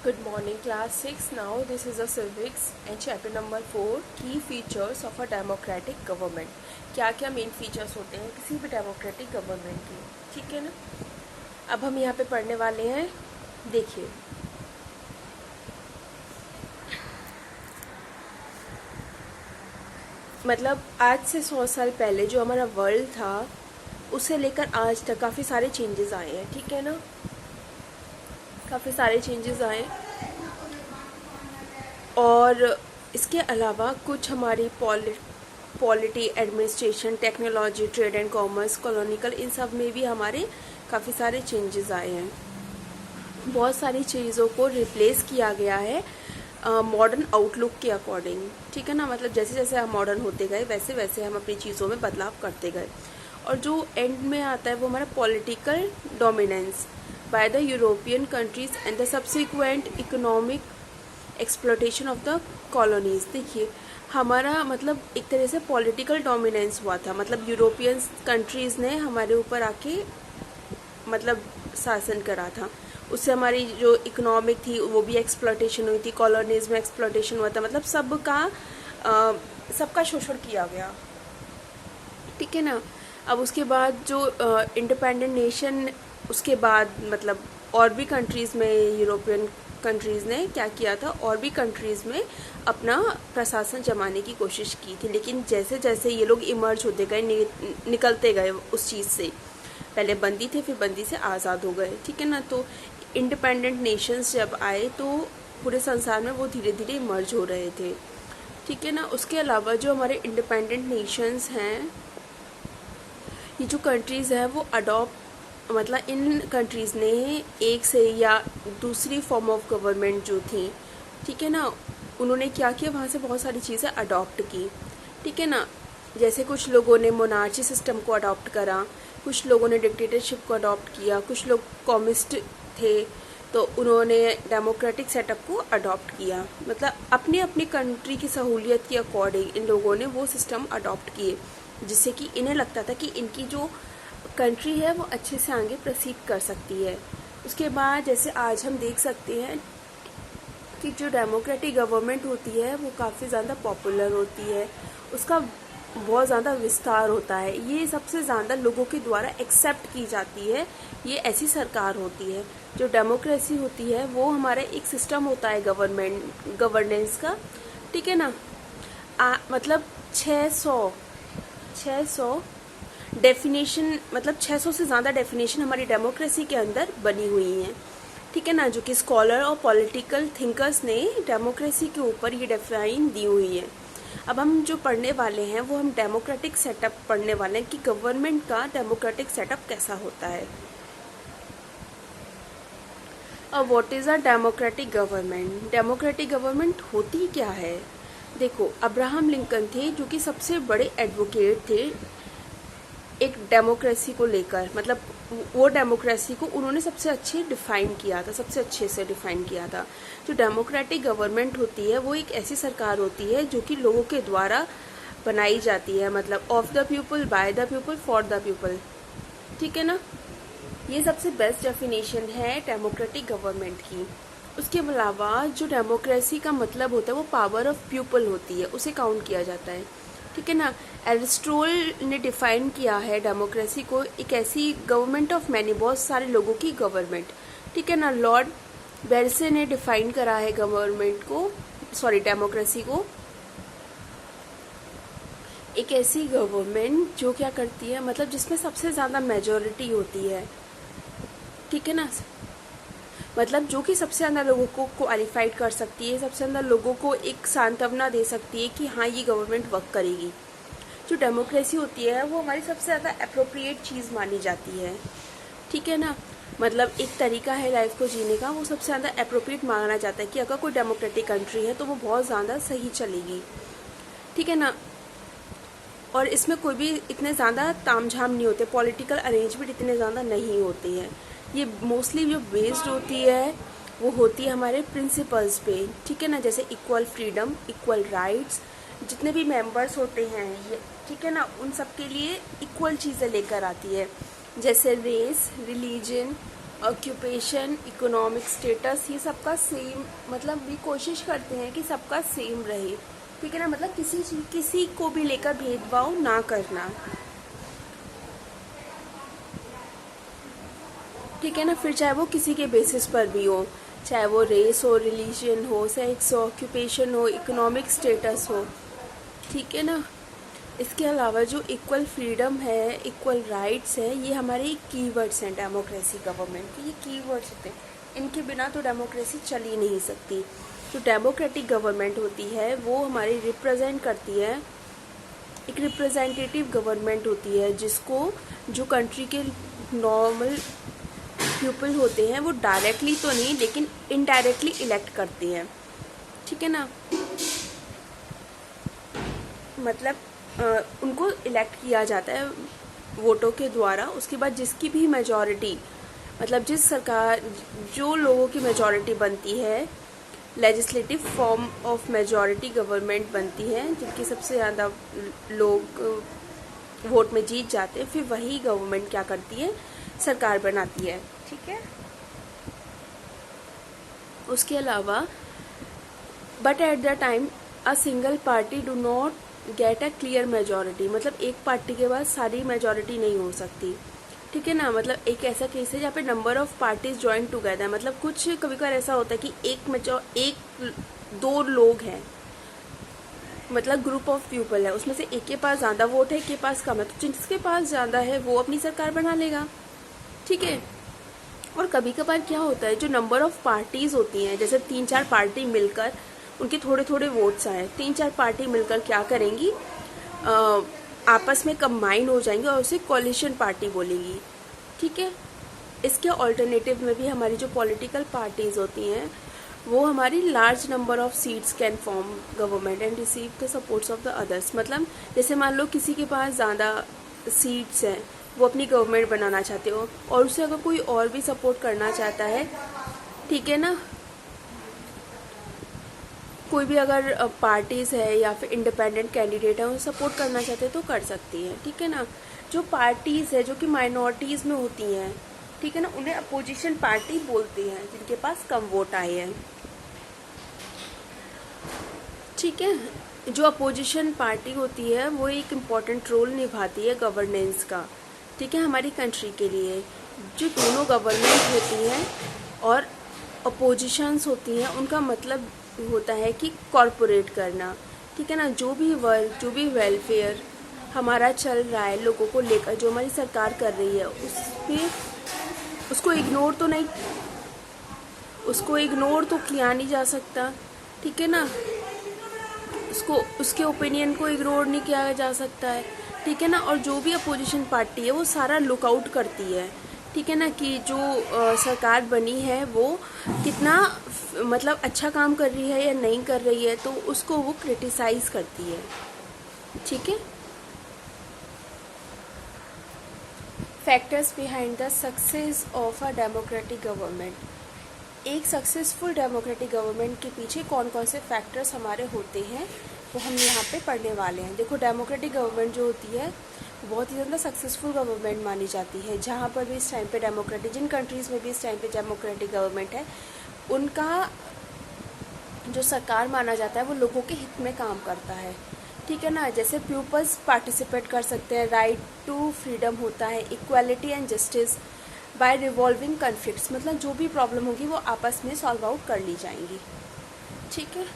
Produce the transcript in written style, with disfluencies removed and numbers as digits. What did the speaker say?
Good morning, class 6. Now, this is a civics and chapter number 4 key features of a democratic government. क्या क्या main features होते हैं किसी भी democratic government के, ठीक है ना। अब हम यहाँ पे पढ़ने वाले हैं, देखिए। मतलब आज से 100 साल पहले जो हमारा वर्ल्ड था उससे लेकर आज तक काफ़ी सारे चेंजेस आए हैं, ठीक है ना। काफ़ी सारे चेंजेस आए और इसके अलावा कुछ हमारी polity, administration, technology, trade and commerce, colonial, इन सब में भी हमारे काफ़ी सारे चेंजेस आए हैं। बहुत सारी चीज़ों को रिप्लेस किया गया है मॉडर्न आउटलुक के अकॉर्डिंग, ठीक है ना। मतलब जैसे जैसे हम मॉडर्न होते गए वैसे वैसे हम अपनी चीज़ों में बदलाव करते गए। और जो एंड में आता है वो हमारा political dominance by the European countries and the subsequent economic exploitation of the colonies. देखिए हमारा मतलब एक तरह से पॉलिटिकल डोमिनेंस हुआ था, मतलब यूरोपियन कंट्रीज़ ने हमारे ऊपर आके मतलब शासन करा था। उससे हमारी जो इकोनॉमिक थी वो भी एक्सप्लोटेशन हुई थी, कॉलोनीज में एक्सप्लोटेशन हुआ था, मतलब सबका शोषण किया गया, ठीक है ना। अब उसके बाद जो इंडिपेंडेंट नेशन, उसके बाद मतलब और भी कंट्रीज़ में यूरोपियन कंट्रीज़ ने क्या किया था, और भी कंट्रीज़ में अपना प्रशासन जमाने की कोशिश की थी। लेकिन जैसे जैसे ये लोग इमर्ज होते गए, निकलते गए उस चीज़ से, पहले बंदी थे फिर बंदी से आज़ाद हो गए, ठीक है ना। तो इंडिपेंडेंट नेशंस जब आए तो पूरे संसार में वो धीरे धीरे इमर्ज हो रहे थे, ठीक है ना। उसके अलावा जो हमारे इंडिपेंडेंट नेशंस हैं, ये जो कंट्रीज़ हैं वो अडॉप्ट, मतलब इन कंट्रीज़ ने एक से या दूसरी फॉर्म ऑफ गवर्नमेंट जो थी, ठीक है ना, उन्होंने क्या किया, वहाँ से बहुत सारी चीज़ें अडॉप्ट की, ठीक है ना। जैसे कुछ लोगों ने मोनार्ची सिस्टम को अडॉप्ट करा, कुछ लोगों ने डिक्टेटरशिप को अडॉप्ट किया, कुछ लोग कॉमिस्ट थे तो उन्होंने डेमोक्रेटिक सेटअप को अडॉप्ट किया। मतलब अपनी अपनी कंट्री की सहूलियत के अकॉर्डिंग इन लोगों ने वो सिस्टम अडॉप्ट किए, जिससे कि इन्हें लगता था कि इनकी जो कंट्री है वो अच्छे से आगे प्रोसीड कर सकती है। उसके बाद जैसे आज हम देख सकते हैं कि जो डेमोक्रेटिक गवर्नमेंट होती है वो काफ़ी ज़्यादा पॉपुलर होती है, उसका बहुत ज़्यादा विस्तार होता है, ये सबसे ज़्यादा लोगों के द्वारा एक्सेप्ट की जाती है, ये ऐसी सरकार होती है। जो डेमोक्रेसी होती है वो हमारा एक सिस्टम होता है गवर्नेंस का, ठीक है ना। मतलब 600 डेफिनेशन, मतलब 600 से ज़्यादा डेफिनेशन हमारी डेमोक्रेसी के अंदर बनी हुई हैं, ठीक है ना, जो कि स्कॉलर और पॉलिटिकल थिंकर्स ने डेमोक्रेसी के ऊपर ये डिफाइन दी हुई है। अब हम जो पढ़ने वाले हैं वो हम डेमोक्रेटिक सेटअप पढ़ने वाले हैं कि गवर्नमेंट का डेमोक्रेटिक सेटअप कैसा होता है। अब what is a democratic government. Democratic government होती क्या है। देखो अब्राहम लिंकन थे जो कि सबसे बड़े एडवोकेट थे एक डेमोक्रेसी को लेकर, मतलब वो डेमोक्रेसी को उन्होंने सबसे अच्छे डिफाइन किया था, सबसे अच्छे से डिफाइन किया था। जो डेमोक्रेटिक गवर्नमेंट होती है वो एक ऐसी सरकार होती है जो कि लोगों के द्वारा बनाई जाती है, मतलब of the people, by the people, for the people, ठीक है ना। ये सबसे बेस्ट डेफिनेशन है डेमोक्रेटिक गवर्नमेंट की। उसके अलावा जो डेमोक्रेसी का मतलब होता है वो पावर ऑफ पीपल होती है, उसे काउंट किया जाता है, ठीक है ना। एरिस्टोटल ने डिफाइन किया है डेमोक्रेसी को एक ऐसी गवर्नमेंट ऑफ मैनी, बहुत सारे लोगों की गवर्नमेंट, ठीक है ना। लॉर्ड बेल्से ने डिफाइन करा है गवर्नमेंट को, सॉरी डेमोक्रेसी को, एक ऐसी गवर्नमेंट जो क्या करती है, मतलब जिसमें सबसे ज़्यादा मेजॉरिटी होती है, ठीक है ना। मतलब जो कि सबसे ज़्यादा लोगों को क्वालिफाइड कर सकती है, सबसे ज़्यादा लोगों को एक सांत्वना दे सकती है कि हाँ ये गवर्नमेंट वर्क करेगी। जो डेमोक्रेसी होती है वो हमारी सबसे ज़्यादा अप्रोप्रिएट चीज़ मानी जाती है, ठीक है ना। मतलब एक तरीका है लाइफ को जीने का, वो सबसे ज़्यादा अप्रोप्रिएट माना जाता है कि अगर कोई डेमोक्रेटिक कंट्री है तो वो बहुत ज़्यादा सही चलेगी, ठीक है ना। और इसमें कोई भी इतने ज़्यादा तामझाम नहीं होते, पॉलिटिकल अरेंजमेंट इतने ज़्यादा नहीं होते हैं। ये मोस्टली जो बेस्ड होती है वो होती है हमारे प्रिंसिपल्स पे, ठीक है ना। जैसे इक्वल फ्रीडम, इक्वल राइट्स, जितने भी मेंबर्स होते हैं ये, ठीक है ना, उन सब के लिए इक्वल चीज़ें लेकर आती है, जैसे race, religion, occupation, economic status, ये सबका सेम, मतलब भी कोशिश करते हैं कि सबका सेम रहे, ठीक है ना, मतलब किसी को भी लेकर भेदभाव ना करना, ठीक है ना। फिर चाहे वो किसी के बेसिस पर भी हो, चाहे वो रेस हो, रिलीजन हो, सेक्स हो, ऑक्यूपेशन हो, इकोनॉमिक स्टेटस हो, ठीक है ना। इसके अलावा जो इक्वल फ्रीडम है, इक्वल राइट्स है, ये हमारे कीवर्ड्स हैं डेमोक्रेसी गवर्नमेंट के, ये कीवर्ड्स होते हैं, इनके बिना तो डेमोक्रेसी चल ही नहीं सकती। जो डेमोक्रेटिक गवर्नमेंट होती है वो हमारी रिप्रेजेंट करती है, एक रिप्रेजेंटेटिव गवर्नमेंट होती है जिसको जो कंट्री के नॉर्मल पीपल होते हैं वो डायरेक्टली तो नहीं लेकिन इनडायरेक्टली इलेक्ट करते हैं, ठीक है ना। मतलब उनको इलेक्ट किया जाता है वोटों के द्वारा। उसके बाद जिसकी भी मेजॉरिटी, मतलब जिस सरकार, जो लोगों की मेजॉरिटी बनती है, legislative form of majority government बनती है, जिनकी सबसे ज़्यादा लोग वोट में जीत जाते हैं, फिर वही गवर्नमेंट क्या करती है, सरकार बनाती है, ठीक है। उसके अलावा but at the time a single party do not get a clear majority, मतलब एक पार्टी के बाद सारी मेजॉरिटी नहीं हो सकती, ठीक है ना। मतलब एक ऐसा केस है जहाँ पे number of parties join together, मतलब कुछ कभी कभार ऐसा होता है कि एक दो लोग हैं, मतलब ग्रुप ऑफ पीपल है, उसमें से एक के पास ज़्यादा वोट है, एक के पास कम है, तो जिसके पास ज़्यादा है वो अपनी सरकार बना लेगा, ठीक है। और कभी कभार क्या होता है, जो नंबर ऑफ पार्टीज होती हैं, जैसे 3-4 पार्टी मिलकर उनके थोड़े थोड़े वोट्स आए, 3-4 पार्टी मिलकर क्या करेंगी, आपस में कंबाइन हो जाएंगे और उसे कोलिशन पार्टी बोलेंगी, ठीक है। इसके ऑल्टरनेटिव में भी हमारी जो पॉलिटिकल पार्टीज होती हैं वो हमारी large number of seats can form government and receive the supports of the others. मतलब जैसे मान लो किसी के पास ज़्यादा सीट्स हैं, वो अपनी गवर्नमेंट बनाना चाहते हो और उसे अगर कोई और भी सपोर्ट करना चाहता है, ठीक है ना, कोई भी अगर पार्टीज़ है या फिर इंडिपेंडेंट कैंडिडेट है उन्हें सपोर्ट करना चाहते हैं तो कर सकती है, ठीक है ना। जो पार्टीज़ है जो कि माइनॉरिटीज़ में होती हैं, ठीक है ना, उन्हें अपोजिशन पार्टी बोलते हैं, जिनके पास कम वोट आए हैं, ठीक है। जो अपोजिशन पार्टी होती है वो एक इम्पॉर्टेंट रोल निभाती है गवर्नेंस का, ठीक है, हमारी कंट्री के लिए। जो दोनों गवर्नमेंट होती हैं और अपोजिशंस होती हैं, उनका मतलब होता है कि कॉरपोरेट करना, ठीक है ना। जो भी वर्क, जो भी वेलफेयर हमारा चल रहा है लोगों को लेकर, जो हमारी सरकार कर रही है, उसको इग्नोर तो किया नहीं जा सकता, ठीक है ना। उसके ओपिनियन को इग्नोर नहीं किया जा सकता है, ठीक है ना। और जो भी अपोजिशन पार्टी है वो सारा लुकआउट करती है, ठीक है ना, कि जो सरकार बनी है वो कितना मतलब अच्छा काम कर रही है या नहीं कर रही है, तो उसको वो क्रिटिसाइज करती है, ठीक है। Factors behind the success of a democratic government. एक सक्सेसफुल डेमोक्रेटिक गवर्नमेंट के पीछे कौन कौन से फैक्टर्स हमारे होते हैं वो हम यहाँ पे पढ़ने वाले हैं। देखो, डेमोक्रेटिक गवर्नमेंट जो होती है बहुत ही ज़्यादा सक्सेसफुल गवर्नमेंट मानी जाती है। जहाँ पर भी इस टाइम पे डेमोक्रेटिक, जिन कंट्रीज़ में भी इस टाइम पे डेमोक्रेटिक गवर्नमेंट है, उनका जो सरकार माना जाता है वो लोगों के हित में काम करता है, ठीक है ना। जैसे पीपल्स पार्टिसिपेट कर सकते हैं, राइट टू फ्रीडम होता है, equality and justice by revolving conflicts, मतलब जो भी प्रॉब्लम होगी वो आपस में सॉल्व आउट कर ली जाएंगी, ठीक है।